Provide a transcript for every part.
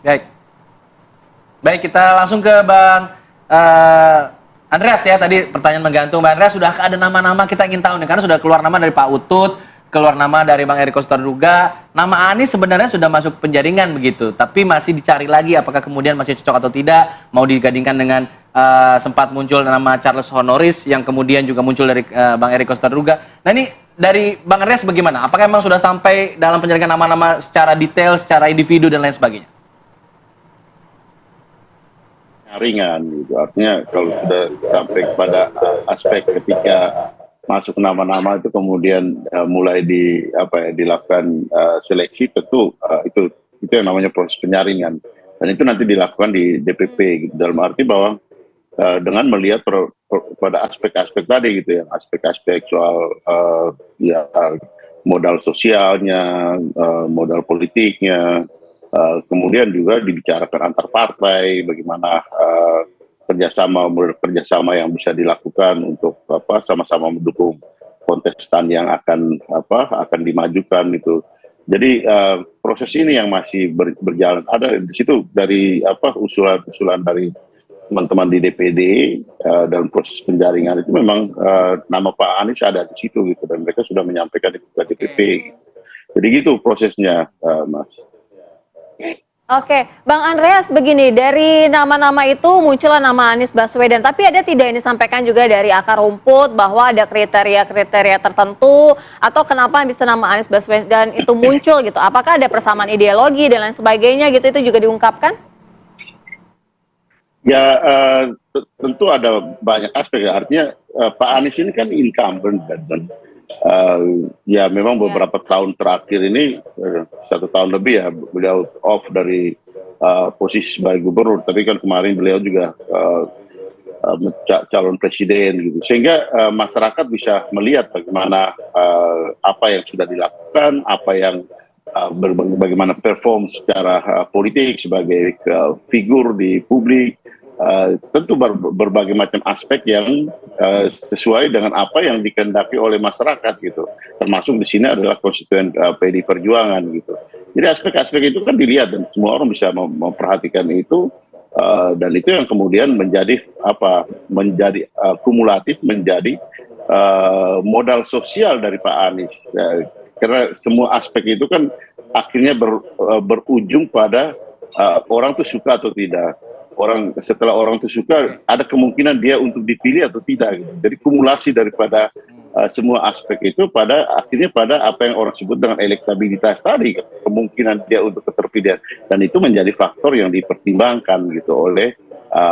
Baik. Baik, kita langsung ke Bang Andreas ya. Tadi pertanyaan menggantung. Bang Andreas, sudah ada nama-nama kita ingin tahu nih. Karena sudah keluar nama dari Pak Utut, keluar nama dari Bang Eriko Sotarduga. Nama Anies sebenarnya sudah masuk penjaringan begitu. Tapi masih dicari lagi apakah kemudian masih cocok atau tidak. Mau digandingkan dengan sempat muncul nama Charles Honoris yang kemudian juga muncul dari Bang Eriko Sotarduga. Nah ini dari Bang Andreas bagaimana? Apakah memang sudah sampai dalam penjaringan nama-nama secara detail, secara individu dan lain sebagainya? Ringan gitu, artinya kalau sudah sampai kepada aspek ketika masuk nama-nama itu kemudian mulai dilakukan seleksi, tentu itu yang namanya proses penyaringan, dan itu nanti dilakukan di DPP gitu, dalam arti bahwa dengan melihat pada aspek-aspek tadi gitu ya, aspek-aspek soal modal sosialnya, modal politiknya. Kemudian juga dibicarakan antar partai, bagaimana kerjasama yang bisa dilakukan untuk sama-sama mendukung kontestan yang akan dimajukan itu. Jadi proses ini yang masih berjalan. Ada di situ dari usulan dari teman-teman di DPD dalam proses penjaringan itu memang nama Pak Anies ada di situ gitu, dan mereka sudah menyampaikan di DPP. Jadi gitu prosesnya, Mas. Oke, Bang Andreas, begini, dari nama-nama itu muncullah nama Anies Baswedan, tapi ada tidak yang disampaikan juga dari akar rumput bahwa ada kriteria-kriteria tertentu, atau kenapa bisa nama Anies Baswedan itu muncul gitu? Apakah ada persamaan ideologi dan lain sebagainya gitu, itu juga diungkapkan? Ya, tentu ada banyak aspek ya, artinya Pak Anies ini kan incumbent dan ya memang beberapa tahun terakhir ini 1 tahun lebih ya beliau off dari posisi sebagai gubernur, tapi kan kemarin beliau juga calon presiden gitu, sehingga masyarakat bisa melihat bagaimana apa yang sudah dilakukan, apa yang bagaimana perform secara politik sebagai figur di publik. Tentu berbagai macam aspek yang sesuai dengan apa yang dikehendaki oleh masyarakat gitu, termasuk di sini adalah konstituen PDI Perjuangan gitu. Jadi aspek-aspek itu kan dilihat dan semua orang bisa memperhatikan itu, dan itu yang kemudian menjadi kumulatif menjadi modal sosial dari Pak Anies, karena semua aspek itu kan akhirnya berujung pada orang tuh suka atau tidak. Setelah orang itu suka, ada kemungkinan dia untuk dipilih atau tidak gitu. Jadi kumulasi daripada semua aspek itu akhirnya pada apa yang orang sebut dengan elektabilitas tadi, kemungkinan dia untuk keterpilihan, dan itu menjadi faktor yang dipertimbangkan gitu oleh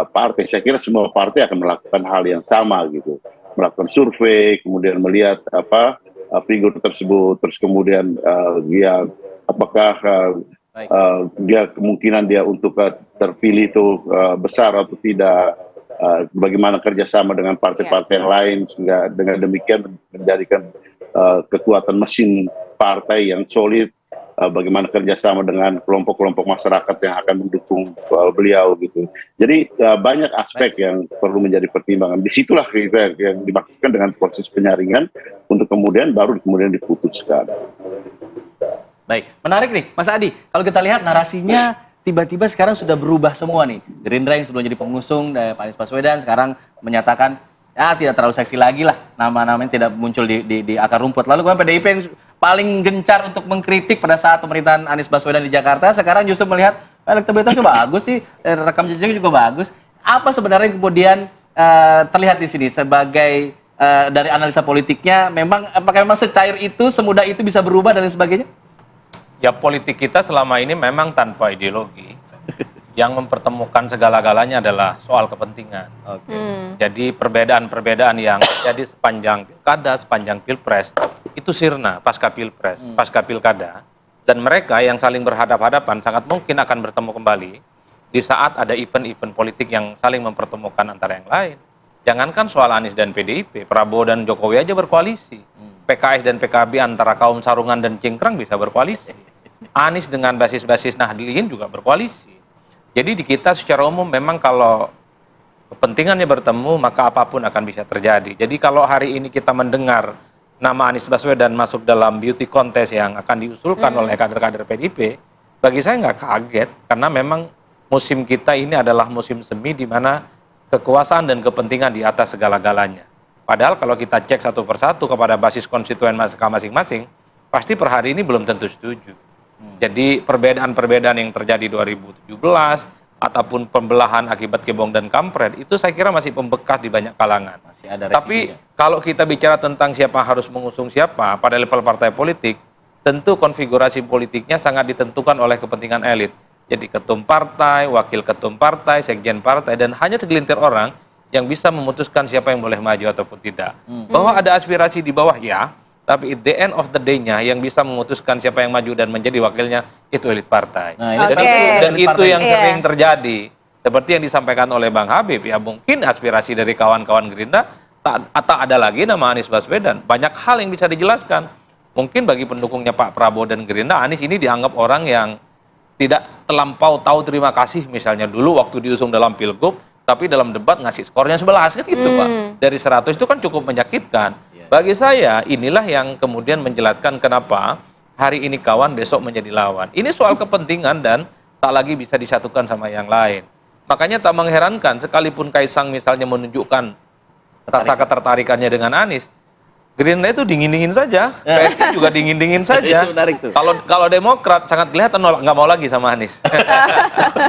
partai. Saya kira semua partai akan melakukan hal yang sama gitu, melakukan survei, kemudian melihat figur tersebut, terus kemudian dia apakah dia kemungkinan dia untuk terpilih itu besar atau tidak, bagaimana kerjasama dengan partai-partai yang lain, sehingga dengan demikian menjadikan kekuatan mesin partai yang solid, bagaimana kerjasama dengan kelompok-kelompok masyarakat yang akan mendukung beliau gitu. Jadi banyak aspek yang perlu menjadi pertimbangan. Disitulah kita yang dimaksudkan dengan proses penyaringan untuk kemudian diputuskan. Baik, menarik nih Mas Adi, kalau kita lihat narasinya tiba-tiba sekarang sudah berubah semua nih. Gerindra yang sebelum jadi pengusung Pak Anies Baswedan sekarang menyatakan tidak terlalu seksi lagi lah, nama-namanya tidak muncul di akar rumput. Lalu kemudian PDIP yang paling gencar untuk mengkritik pada saat pemerintahan Anies Baswedan di Jakarta, sekarang justru melihat elektabilitasnya bagus nih, rekam jejaknya juga bagus. Apa sebenarnya kemudian terlihat di sini sebagai dari analisa politiknya, apakah memang secair itu, semudah itu bisa berubah dan lain sebagainya? Ya, politik kita selama ini memang tanpa ideologi. Yang mempertemukan segala-galanya adalah soal kepentingan. Jadi perbedaan-perbedaan yang terjadi sepanjang pilkada, sepanjang pilpres, itu sirna pasca pilpres, pasca pilkada. Dan mereka yang saling berhadap-hadapan sangat mungkin akan bertemu kembali di saat ada event-event politik yang saling mempertemukan antara yang lain. Jangankan soal Anies dan PDIP, Prabowo dan Jokowi aja berkoalisi. PKS dan PKB antara kaum sarungan dan cingkrang bisa berkoalisi. Anies dengan basis-basis Nahdliyin juga berkoalisi. Jadi di kita secara umum memang kalau kepentingannya bertemu maka apapun akan bisa terjadi. Jadi kalau hari ini kita mendengar nama Anies Baswedan masuk dalam beauty contest yang akan diusulkan oleh kader-kader PDIP, bagi saya nggak kaget karena memang musim kita ini adalah musim semi di mana kekuasaan dan kepentingan di atas segala-galanya. Padahal kalau kita cek satu persatu kepada basis konstituen mereka masing-masing, pasti per hari ini belum tentu setuju. Jadi perbedaan-perbedaan yang terjadi 2017 ataupun pembelahan akibat kebong dan kampret itu saya kira masih pembekas di banyak kalangan. Masih ada Tapi residunya. kalau kita bicara tentang siapa harus mengusung siapa pada level partai politik, tentu konfigurasi politiknya sangat ditentukan oleh kepentingan elit. Jadi ketum partai, wakil ketum partai, sekjen partai, dan hanya segelintir orang yang bisa memutuskan siapa yang boleh maju ataupun tidak. Bahwa ada aspirasi di bawah, ya, tapi at the end of the day-nya yang bisa memutuskan siapa yang maju dan menjadi wakilnya itu elit partai. Nah, ini Oke. Dan elit itu partai. yang Iya. sering terjadi. Seperti yang disampaikan oleh Bang Habib, ya mungkin aspirasi dari kawan-kawan Gerindra atau ada lagi nama Anies Baswedan. Banyak hal yang bisa dijelaskan. Mungkin bagi pendukungnya Pak Prabowo dan Gerindra, Anies ini dianggap orang yang tidak terlampau tahu terima kasih, misalnya dulu waktu diusung dalam Pilgub, tapi dalam debat ngasih skornya 11 kan gitu Pak. Dari 100 itu kan cukup menyakitkan. Bagi saya inilah yang kemudian menjelaskan kenapa hari ini kawan besok menjadi lawan. Ini soal kepentingan dan tak lagi bisa disatukan sama yang lain. Makanya tak mengherankan sekalipun Kaisang misalnya menunjukkan rasa ketertarikannya dengan Anies, Gerindra itu dingin-dingin saja, PSI juga dingin-dingin saja. Itu menarik tuh. Kalau Demokrat sangat kelihatan nggak mau lagi sama Anies.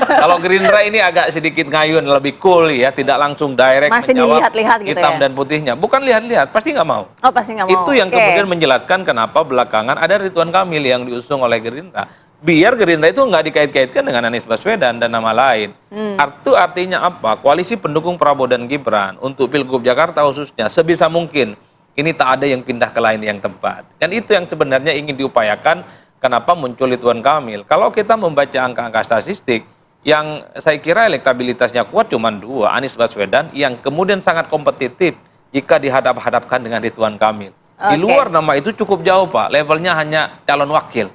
Kalau Gerindra ini agak sedikit ngayun, lebih cool ya, tidak langsung direct Masih menjawab dilihat-lihat gitu hitam ya? dan putihnya. Bukan lihat-lihat, pasti nggak mau. Oh, pasti nggak mau. Itu yang Oke. kemudian menjelaskan kenapa belakangan ada Ridwan Kamil yang diusung oleh Gerindra. Biar Gerindra itu nggak dikait-kaitkan dengan Anies Baswedan dan nama lain. Itu artinya apa? Koalisi pendukung Prabowo dan Gibran untuk Pilgub Jakarta khususnya sebisa mungkin ini tak ada yang pindah ke lain yang tempat. Dan itu yang sebenarnya ingin diupayakan kenapa muncul Ridwan Kamil. Kalau kita membaca angka-angka statistik, yang saya kira elektabilitasnya kuat cuma dua, Anies Baswedan yang kemudian sangat kompetitif jika dihadap-hadapkan dengan Ridwan Kamil. Di Oke. luar nama itu cukup jauh Pak, levelnya hanya calon wakil.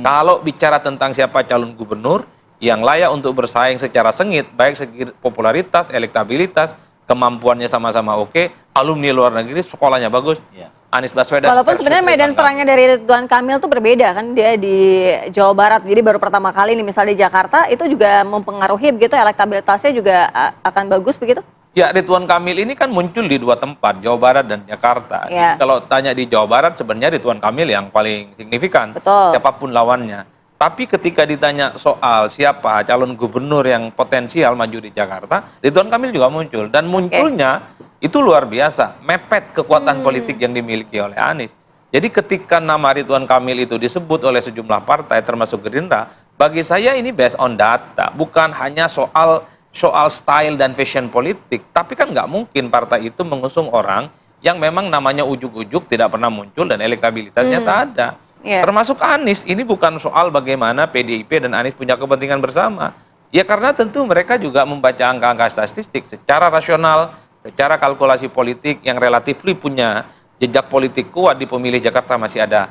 Kalau bicara tentang siapa calon gubernur yang layak untuk bersaing secara sengit, baik segi popularitas, elektabilitas, kemampuannya sama-sama oke, alumni luar negeri, sekolahnya bagus, Iya. Anies Baswedan. Walaupun versus sebenarnya medan Ridwan Kamil. perangnya dari Ridwan Kamil tuh berbeda kan, dia di Jawa Barat, jadi baru pertama kali nih misalnya di Jakarta itu juga mempengaruhi begitu, elektabilitasnya juga akan bagus begitu? Ya, Ridwan Kamil ini kan muncul di dua tempat, Jawa Barat dan Jakarta. Ya. Jadi kalau tanya di Jawa Barat, sebenarnya Ridwan Kamil yang paling signifikan, Betul. siapapun lawannya. Tapi ketika ditanya soal siapa calon gubernur yang potensial maju di Jakarta, Ridwan Kamil juga muncul. Dan munculnya itu luar biasa, mepet kekuatan politik yang dimiliki oleh Anies. Jadi ketika nama Ridwan Kamil itu disebut oleh sejumlah partai termasuk Gerindra, bagi saya ini based on data, bukan hanya soal style dan fashion politik. Tapi kan nggak mungkin partai itu mengusung orang yang memang namanya ujuk-ujuk tidak pernah muncul dan elektabilitasnya tak ada. Iya. Termasuk Anies, ini bukan soal bagaimana PDIP dan Anies punya kepentingan bersama. Ya karena tentu mereka juga membaca angka-angka statistik secara rasional, secara kalkulasi politik yang relatif punya jejak politik kuat di pemilih Jakarta masih ada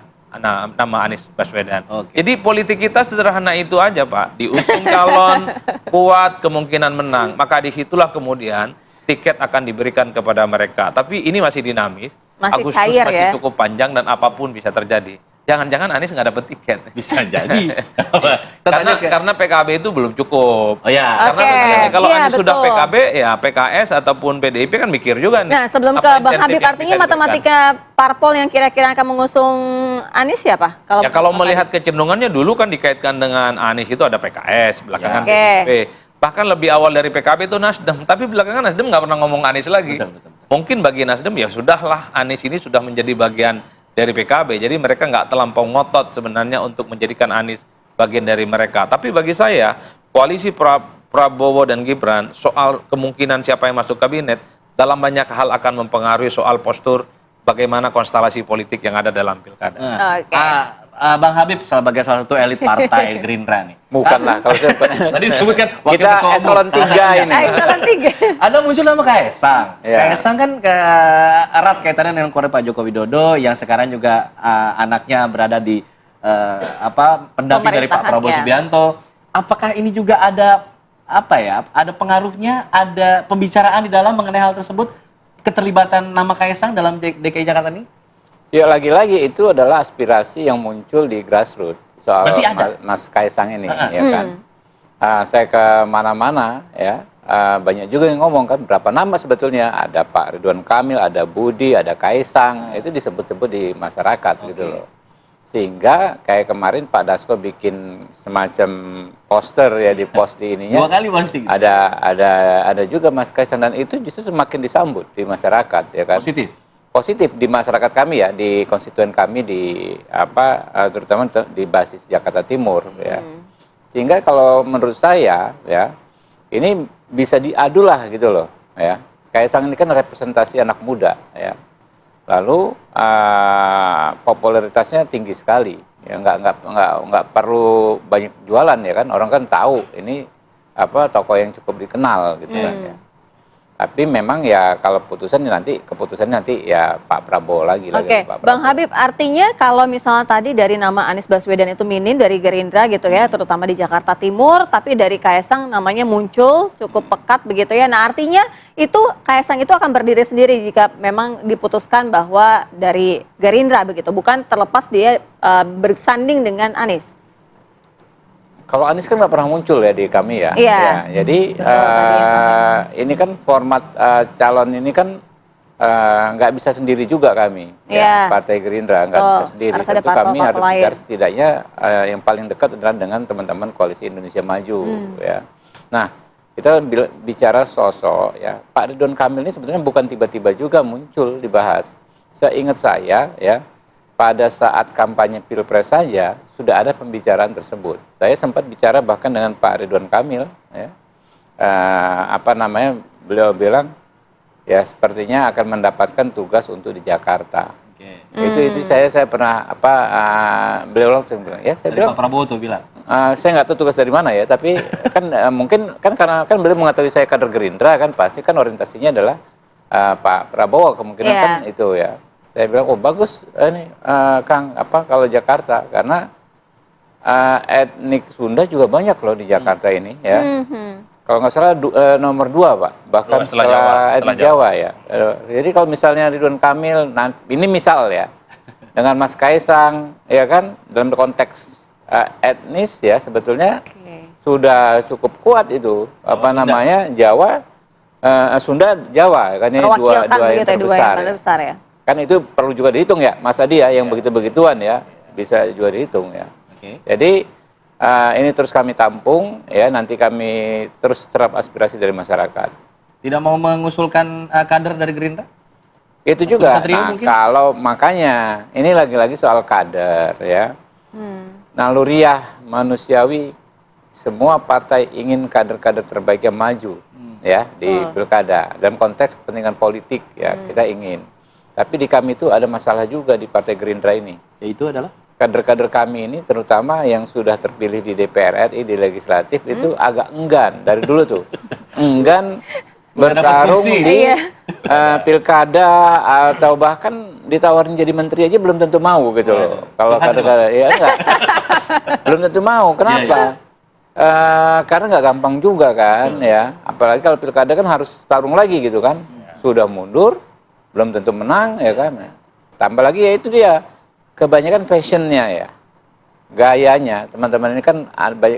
nama Anies Baswedan. Oke. Jadi politik kita sederhana itu aja Pak, diusung calon kuat kemungkinan menang, maka disitulah kemudian tiket akan diberikan kepada mereka. Tapi ini masih dinamis, Masih Agustus cair masih ya? cukup panjang dan apapun bisa terjadi. Jangan-jangan Anies nggak dapet tiket. Bisa jadi. Karena PKB itu belum cukup. Oh ya. Karena Oke. PKB, kalau Iya, Anies sudah betul. PKB, ya PKS ataupun PDIP kan mikir juga nih. Nah, sebelum apa ke Bang insentif Habib, yang artinya bisa diberikan. matematika parpol yang kira-kira akan mengusung Anies siapa? Ya kalau Bang melihat kecenderungannya dulu kan dikaitkan dengan Anies itu ada PKS, belakangan Ya. Oke. PDIP. Bahkan lebih awal dari PKB itu Nasdem, tapi belakangan Nasdem nggak pernah ngomong Anies lagi. Betul. Mungkin bagi Nasdem ya sudahlah, Anies ini sudah menjadi bagian dari PKB, jadi mereka nggak terlampau ngotot sebenarnya untuk menjadikan Anies bagian dari mereka. Tapi bagi saya, koalisi Prabowo dan Gibran soal kemungkinan siapa yang masuk kabinet dalam banyak hal akan mempengaruhi soal postur bagaimana konstelasi politik yang ada dalam pilkada. Nah, Oke. Bang Habib sebagai salah satu elit partai Gerindra nih. Bukan lah, kalau saya Tadi disebutkan wakil kita ketua umum, eselon salah 3 satunya. ini. Eselon 3. Ada muncul nama Kaisang. Ya. Kaisang kan erat kaitannya dengan keluarga Pak Joko Widodo yang sekarang juga anaknya berada di pendamping dari Pak Prabowo Pemerintahannya. Subianto. Apakah ini juga ada ada pengaruhnya, ada pembicaraan di dalam mengenai hal tersebut, keterlibatan nama Kaisang dalam DKI Jakarta ini? Ya lagi-lagi itu adalah aspirasi yang muncul di grassroots. soal Berarti ada? Mas Kaisang ini, ya kan. Saya ke mana-mana, ya banyak juga yang ngomong kan berapa nama sebetulnya, ada Pak Ridwan Kamil, ada Budi, ada Kaisang, itu disebut-sebut di masyarakat gitu loh. Sehingga kayak kemarin Pak Dasko bikin semacam poster ya di post di ininya. 2 kali pasti. Gitu. Ada juga Mas Kaisang, dan itu justru semakin disambut di masyarakat, ya kan. Positif di masyarakat kami ya, di konstituen kami di terutama di basis Jakarta Timur ya. Sehingga kalau menurut saya ya, ini bisa diadu lah gitu loh ya. Kaisang ini kan representasi anak muda ya. Lalu popularitasnya tinggi sekali. Ya nggak perlu banyak jualan ya kan. Orang kan tahu ini tokoh yang cukup dikenal gitu kan ya. Tapi memang ya kalau keputusannya nanti ya Pak Prabowo lagi. Oke, Pak Prabowo. Bang Habib, artinya kalau misalnya tadi dari nama Anies Baswedan itu minim dari Gerindra gitu ya, terutama di Jakarta Timur, tapi dari Kaisang namanya muncul cukup pekat begitu ya. Nah artinya itu Kaisang itu akan berdiri sendiri jika memang diputuskan bahwa dari Gerindra begitu, bukan terlepas dia bersanding dengan Anies. Kalau Anies kan nggak pernah muncul ya di kami ya. Iya. Ya, jadi ini kan format calon ini kan nggak bisa sendiri juga kami. Iya. Ya, Partai Gerindra nggak bisa sendiri. Harus ada Tentu kami harus lain. bicara setidaknya yang paling dekat adalah dengan teman-teman Koalisi Indonesia Maju. Ya. Nah, kita bicara sosok ya. Pak Ridwan Kamil ini sebetulnya bukan tiba-tiba juga muncul dibahas. Seingat saya ya, pada saat kampanye Pilpres saja sudah ada pembicaraan tersebut. Saya sempat bicara bahkan dengan Pak Ridwan Kamil, ya, beliau bilang ya sepertinya akan mendapatkan tugas untuk di Jakarta. Itu saya pernah beliau langsung bilang ya, saya bilang Pak Prabowo tuh bilang. Saya nggak tahu tugas dari mana ya, tapi kan mungkin kan karena kan beliau mengetahui saya kader Gerindra kan pasti kan orientasinya adalah Pak Prabowo kemungkinan kan itu ya. Saya bilang, oh bagus ini Kang, kalau Jakarta, karena etnik Sunda juga banyak loh di Jakarta ini ya. Kalau nggak salah nomor 2 Pak, bahkan setelah etnik Jawa ya. Jadi kalau misalnya Ridwan Kamil, nanti, ini misal ya, dengan Mas Kaisang, ya kan, dalam konteks etnis ya sebetulnya sudah cukup kuat itu, Jawa, Sunda, Jawa, kan ini dua yang terbesar ya. Kan itu perlu juga dihitung ya, Mas Adi ya, yang begitu-begituan ya, bisa juga dihitung ya. Jadi ini terus kami tampung ya, nanti kami terus serap aspirasi dari masyarakat. Tidak mau mengusulkan kader dari Gerindra? Itu juga, kalau makanya ini lagi-lagi soal kader ya. Naluriah manusiawi, semua partai ingin kader-kader terbaiknya maju ya di pilkada. Dalam konteks kepentingan politik ya, kita ingin. Tapi di kami itu ada masalah juga di Partai Gerindra ini. Yaitu adalah? Kader-kader kami ini, terutama yang sudah terpilih di DPR RI, di legislatif, itu agak enggan dari dulu tuh. Enggan bertarung di pilkada, atau bahkan ditawarin jadi menteri aja belum tentu mau gitu loh. Kalau kader-kader, ya enggak. Belum tentu mau. Kenapa? Karena nggak gampang juga kan ya. Apalagi kalau pilkada kan harus tarung lagi gitu kan. Sudah mundur, belum tentu menang ya kan. Tambah lagi ya itu dia, kebanyakan fashionnya ya, gayanya. Teman-teman ini kan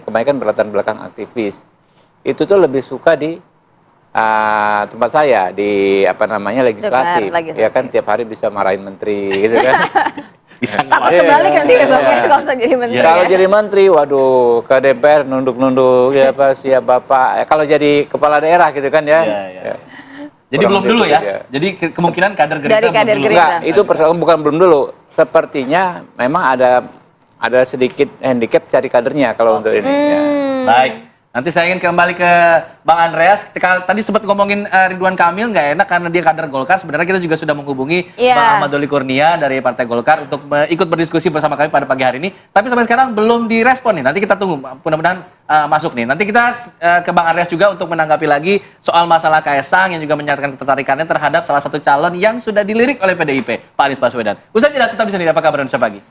kebanyakan berlatar belakang aktivis. Itu tuh lebih suka di tempat saya di legislatif. Ya kan tiap hari bisa marahin menteri gitu kan. Bisa takut kebalik nanti kalau bisa jadi menteri. Kalau jadi menteri, waduh, ke DPR nunduk-nunduk ya siap Bapak. Kalau jadi kepala daerah gitu kan ya. Jadi belum dulu ya. Jadi kemungkinan kader Gerindra dari kader belum dulu. Gerindra. Enggak, itu persoalan bukan belum dulu. Sepertinya memang ada sedikit handicap cari kadernya kalau untuk ini. Ya. Baik. Nanti saya ingin kembali ke Bang Andreas. Tadi sempat ngomongin Ridwan Kamil, nggak enak karena dia kader Golkar. Sebenarnya kita juga sudah menghubungi Bang Ahmad Doli Kurnia dari Partai Golkar untuk ikut berdiskusi bersama kami pada pagi hari ini. Tapi sampai sekarang belum direspon nih. Nanti kita tunggu, mudah-mudahan masuk nih. Nanti kita ke Bang Andreas juga untuk menanggapi lagi soal masalah Kaisang yang juga menyatakan ketertarikannya terhadap salah satu calon yang sudah dilirik oleh PDIP, Pak Anies Baswedan. Usai jeda tetap bisa nih, apa kabar Indonesia Pagi.